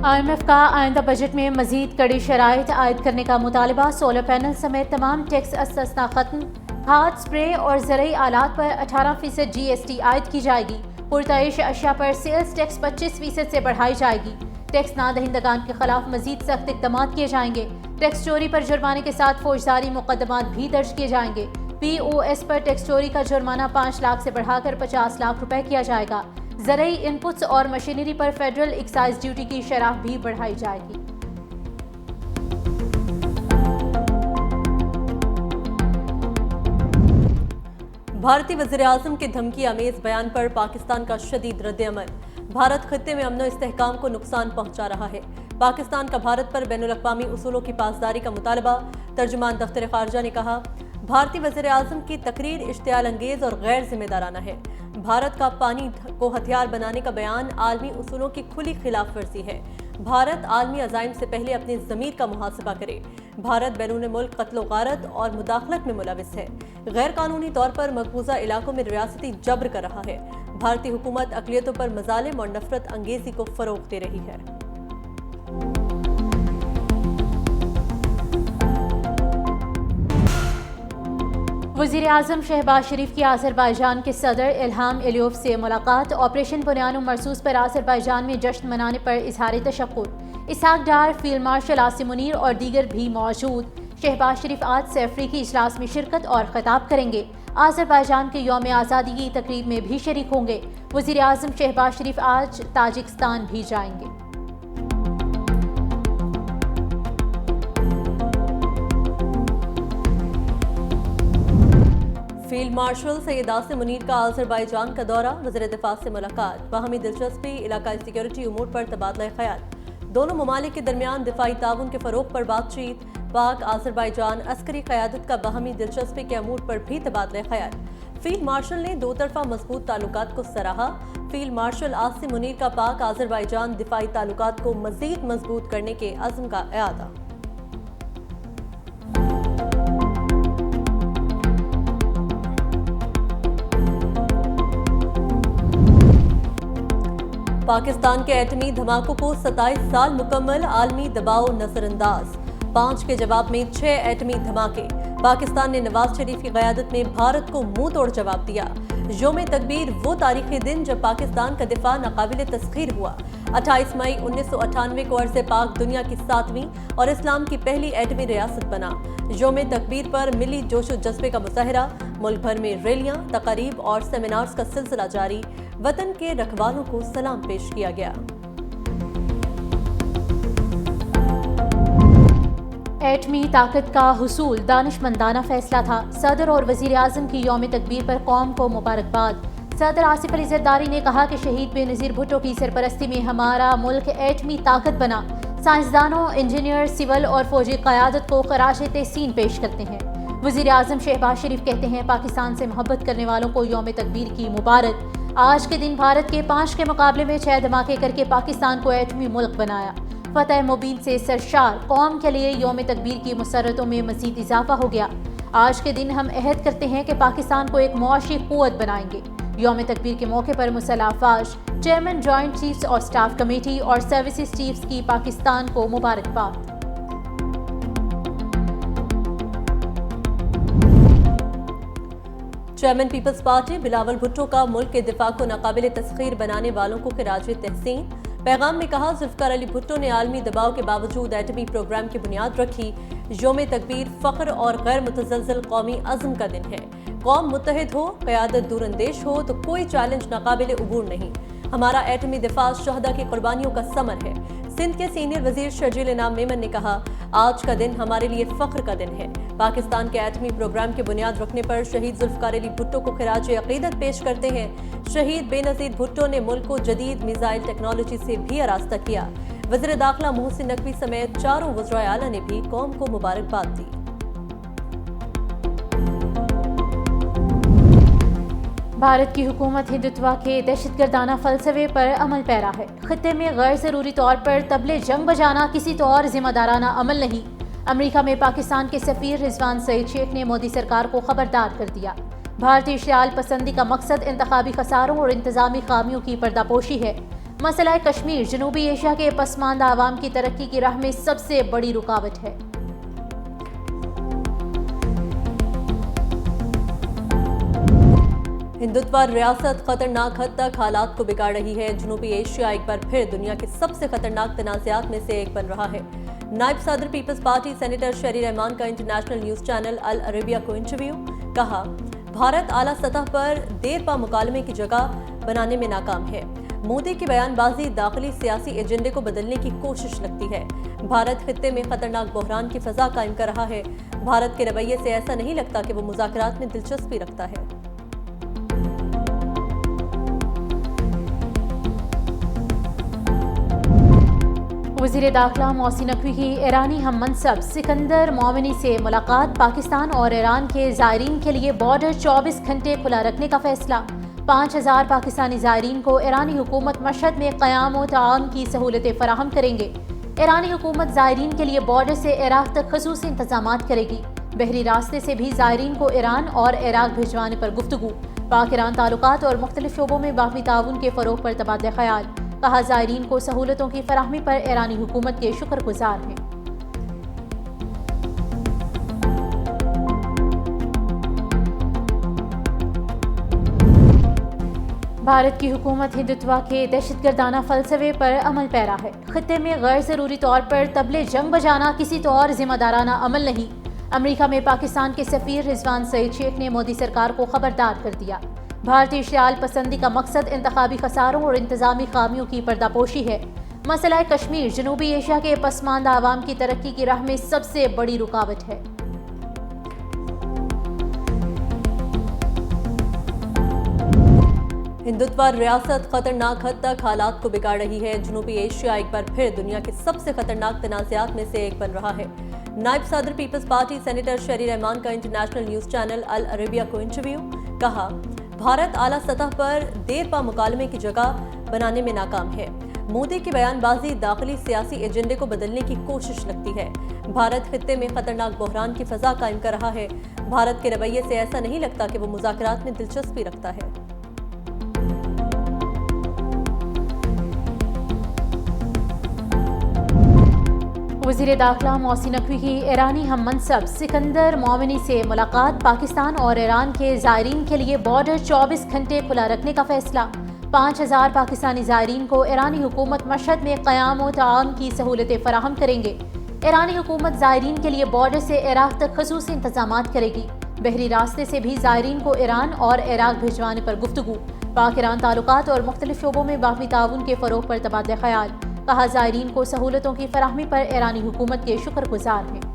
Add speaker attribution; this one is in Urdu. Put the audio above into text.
Speaker 1: IMF کا آئندہ بجٹ میں مزید کڑی شرائط عائد کرنے کا مطالبہ، سولر پینل سمیت تمام ٹیکس استثنا ختم، کھاد، اسپرے اور زرعی آلات پر 18% GST عائد کی جائے گی، پرتعیش اشیاء پر سیلز ٹیکس 25% سے بڑھائی جائے گی، ٹیکس نہ دہندگان کے خلاف مزید سخت اقدامات کیے جائیں گے، ٹیکس چوری پر جرمانے کے ساتھ فوجداری مقدمات بھی درج کیے جائیں گے، POS پر ٹیکس چوری کا جرمانہ 5 لاکھ سے بڑھا کر 50 لاکھ روپے کیا جائے گا، زرعی ان پٹس اور مشینری پر فیڈرل ایکسائز ڈیوٹی کی شرح بھی بڑھائی جائے گی۔
Speaker 2: بھارتی وزیراعظم کے دھمکی آمیز بیان پر پاکستان کا شدید رد عمل، بھارت خطے میں امن و استحکام کو نقصان پہنچا رہا ہے، پاکستان کا بھارت پر بین الاقوامی اصولوں کی پاسداری کا مطالبہ، ترجمان دفتر خارجہ نے کہا، بھارتی وزیراعظم کی تقریر اشتعال انگیز اور غیر ذمہ دارانہ ہے، بھارت کا پانی کو ہتھیار بنانے کا بیان عالمی اصولوں کی کھلی خلاف ورزی ہے، بھارت عالمی عزائم سے پہلے اپنی ضمیر کا محاسبہ کرے، بھارت بیرون ملک قتل و غارت اور مداخلت میں ملوث ہے، غیر قانونی طور پر مقبوضہ علاقوں میں ریاستی جبر کر رہا ہے، بھارتی حکومت اقلیتوں پر مظالم اور نفرت انگیزی کو فروغ دے رہی ہے۔
Speaker 1: وزیراعظم شہباز شریف کی آذربائیجان کے صدر الہام الیوف سے ملاقات، آپریشن بنیان مرصوص پر آذربائیجان میں جشن منانے پر اظہار تشکر، اسحاق ڈار، فیلڈ مارشل عاصم منیر اور دیگر بھی موجود، شہباز شریف آج سے افریقی اجلاس میں شرکت اور خطاب کریں گے، آذربائیجان کے یوم آزادی کی تقریب میں بھی شریک ہوں گے، وزیراعظم شہباز شریف آج تاجکستان بھی جائیں گے۔
Speaker 2: فیلڈ مارشل سید عاصم منیر کا آذربائیجان کا دورہ، وزیر دفاع سے ملاقات، باہمی دلچسپی، علاقائی سیکیورٹی امور پر تبادلہ خیال، دونوں ممالک کے درمیان دفاعی تعاون کے فروغ پر بات چیت، پاک آذربائیجان عسکری قیادت کا باہمی دلچسپی کے امور پر بھی تبادلہ خیال، فیلڈ مارشل نے دو طرفہ مضبوط تعلقات کو سراہا، فیلڈ مارشل عاصم منیر کا پاک آذربائیجان دفاعی تعلقات کو مزید مضبوط کرنے کے عزم کا اعادہ۔ پاکستان کے ایٹمی دھماکوں کو 27 سال مکمل، عالمی دباؤ نظر انداز، 5 کے جواب میں 6 ایٹمی دھماکے، پاکستان نے نواز شریف کی قیادت میں بھارت کو منہ توڑ جواب دیا، یوم تکبیر وہ تاریخی دن جب پاکستان کا دفاع ناقابل تسخیر ہوا، 28 مئی 1998 کو عرض پاک دنیا کی 7ویں اور اسلام کی پہلی ایٹمی ریاست بنا، یوم تکبیر پر ملی جوش و جذبے کا مظاہرہ، ملک بھر میں ریلیاں، تقاریب اور سیمینارز کا سلسلہ جاری، وطن کے رکھوالوں کو سلام پیش کیا گیا۔
Speaker 1: ایٹمی طاقت کا حصول دانش مندانہ فیصلہ تھا، صدر اور وزیر اعظم کی یوم تکبیر پر قوم کو مبارکباد، صدر آصف علی زرداری نے کہا کہ شہید بے نظیر بھٹو کی سرپرستی میں ہمارا ملک ایٹمی طاقت بنا، سائنسدانوں، انجینئر، سول اور فوجی قیادت کو خراج تحسین پیش کرتے ہیں۔ وزیر اعظم شہباز شریف کہتے ہیں پاکستان سے محبت کرنے والوں کو یوم تکبیر کی مبارک، آج کے دن بھارت کے 5 کے مقابلے میں 6 دھماکے کر کے پاکستان کو ایٹمی ملک بنایا، فتح مبین سے سرشار، قوم کے لیے یوم تکبیر کی مسرتوں میں مزید اضافہ ہو گیا، آج کے دن ہم عہد کرتے ہیں کہ پاکستان کو ایک معاشی قوت بنائیں گے۔ یوم تکبیر کے موقع پر مسلح افواج، چیئرمین جوائنٹ چیفز اور سٹاف کمیٹی اور سروسز چیفز کی پاکستان کو مبارکباد۔
Speaker 2: Chairman Peoples Party Bilawal Bhutto کا ملک کے دفاع کو ناقابل تسخیر بنانے والوں کو خراج تحسین، پیغام میں کہا ذوالفقار علی بھٹو نے عالمی دباؤ کے باوجود ایٹمی پروگرام کی بنیاد رکھی، یوم تکبیر فخر اور غیر متزلزل قومی عزم کا دن ہے، قوم متحد ہو، قیادت دور اندیش ہو تو کوئی چیلنج ناقابل عبور نہیں، ہمارا ایٹمی دفاع شہداء کی قربانیوں کا ثمر ہے۔ سندھ کے سینئر وزیر شرجیل انعام میمن نے کہا آج کا دن ہمارے لیے فخر کا دن ہے، پاکستان کے ایٹمی پروگرام کی بنیاد رکھنے پر شہید ذوالفقار علی بھٹو کو خراج عقیدت پیش کرتے ہیں، شہید بے نظیر بھٹو نے ملک کو جدید میزائل ٹیکنالوجی سے بھی آراستہ کیا، وزیر داخلہ محسن نقوی سمیت چاروں وزرائے اعلیٰ نے بھی قوم کو مبارکباد دی۔
Speaker 1: بھارت کی حکومت ہندوتوا کے دہشت گردانہ فلسفے پر عمل پیرا ہے، خطے میں غیر ضروری طور پر طبلِ جنگ بجانا کسی طور ذمہ دارانہ عمل نہیں، امریکہ میں پاکستان کے سفیر رضوان سعید شیخ نے مودی سرکار کو خبردار کر دیا، بھارتی اشتعال پسندی کا مقصد انتخابی خساروں اور انتظامی خامیوں کی پردہ پوشی ہے، مسئلہ کشمیر جنوبی ایشیا کے پسماندہ عوام کی ترقی کی راہ میں سب سے بڑی رکاوٹ ہے۔
Speaker 2: ہندوتوا ریاست خطرناک حد تک حالات کو بگاڑ رہی ہے۔ جنوبی ایشیا ایک بار پھر دنیا کے سب سے خطرناک تنازعات میں سے ایک بن رہا ہے۔ نائب صدر پیپلز پارٹی سینیٹر شہری رحمان کا انٹرنیشنل نیوز چینل العربیہ کو انٹرویو۔ کہا، بھارت اعلیٰ سطح پر دیر پا مکالمے کی جگہ بنانے میں ناکام ہے۔ مودی کی بیان بازی داخلی سیاسی ایجنڈے کو بدلنے کی کوشش لگتی ہے۔ بھارت خطے میں خطرناک بحران کی فضا قائم کر رہا ہے۔ بھارت کے رویے سے ایسا نہیں لگتا کہ وہ مذاکرات میں دلچسپی رکھتا ہے۔
Speaker 1: وزیر داخلہ محسن نقوی کی ایرانی ہم منصب سکندر مومنی سے ملاقات۔ پاکستان اور ایران کے زائرین کے لیے بارڈر 24 گھنٹے کھلا رکھنے کا فیصلہ۔ 5000 پاکستانی زائرین کو ایرانی حکومت مشہد میں قیام و تعاون کی سہولتیں فراہم کریں گے۔ ایرانی حکومت زائرین کے لیے بارڈر سے عراق تک خصوصی انتظامات کرے گی۔ بحری راستے سے بھی زائرین کو ایران اور عراق بھجوانے پر گفتگو۔ پاک ایران تعلقات اور مختلف شعبوں میں باہمی تعاون کے فروغ پر تبادلہ خیال۔ کہا، زائرین کو سہولتوں کی فراہمی پر ایرانی حکومت کے شکر گزار ہیں۔ بھارت کی حکومت ہندوتوا کے دہشت گردانہ فلسفے پر عمل پیرا ہے۔ خطے میں غیر ضروری طور پر طبلِ جنگ بجانا کسی طور ذمہ دارانہ عمل نہیں۔ امریکہ میں پاکستان کے سفیر رضوان سعید شیخ نے مودی سرکار کو خبردار کر دیا۔ بھارتی اشتعال پسندی کا مقصد انتخابی خساروں اور انتظامی خامیوں کی پردہ پوشی ہے۔ مسئلہ کشمیر جنوبی ایشیا کے پسماندہ عوام کی ترقی کی راہ میں سب سے بڑی رکاوٹ ہے۔
Speaker 2: ہندوتوا ریاست خطرناک حد تک حالات کو بگاڑ رہی ہے۔ جنوبی ایشیا ایک بار پھر دنیا کے سب سے خطرناک تنازعات میں سے ایک بن رہا ہے۔ نائب صدر پیپلز پارٹی سینیٹر شہری رحمان کا انٹرنیشنل نیوز چینل العربیہ کو انٹرویو۔ کہا، بھارت اعلیٰ سطح پر دیر پا مکالمے کی جگہ بنانے میں ناکام ہے۔ مودی کی بیان بازی داخلی سیاسی ایجنڈے کو بدلنے کی کوشش لگتی ہے۔ بھارت خطے میں خطرناک بحران کی فضا قائم کر رہا ہے۔ بھارت کے رویے سے ایسا نہیں لگتا کہ وہ مذاکرات میں دلچسپی رکھتا ہے۔
Speaker 1: وزیر داخلہ محسن نقوی کی ایرانی ہم منصب سکندر مومنی سے ملاقات۔ پاکستان اور ایران کے زائرین کے لیے بارڈر 24 گھنٹے کھلا رکھنے کا فیصلہ۔ 5000 پاکستانی زائرین کو ایرانی حکومت مشہد میں قیام و تعاون کی سہولتیں فراہم کریں گے۔ ایرانی حکومت زائرین کے لیے بارڈر سے عراق تک خصوصی انتظامات کرے گی۔ بحری راستے سے بھی زائرین کو ایران اور عراق بھجوانے پر گفتگو۔ پاک ایران تعلقات اور مختلف شعبوں میں باہمی تعاون کے فروغ پر تبادلہ خیال۔ کہا، زائرین کو سہولتوں کی فراہمی پر ایرانی حکومت کے شکر گزار ہیں۔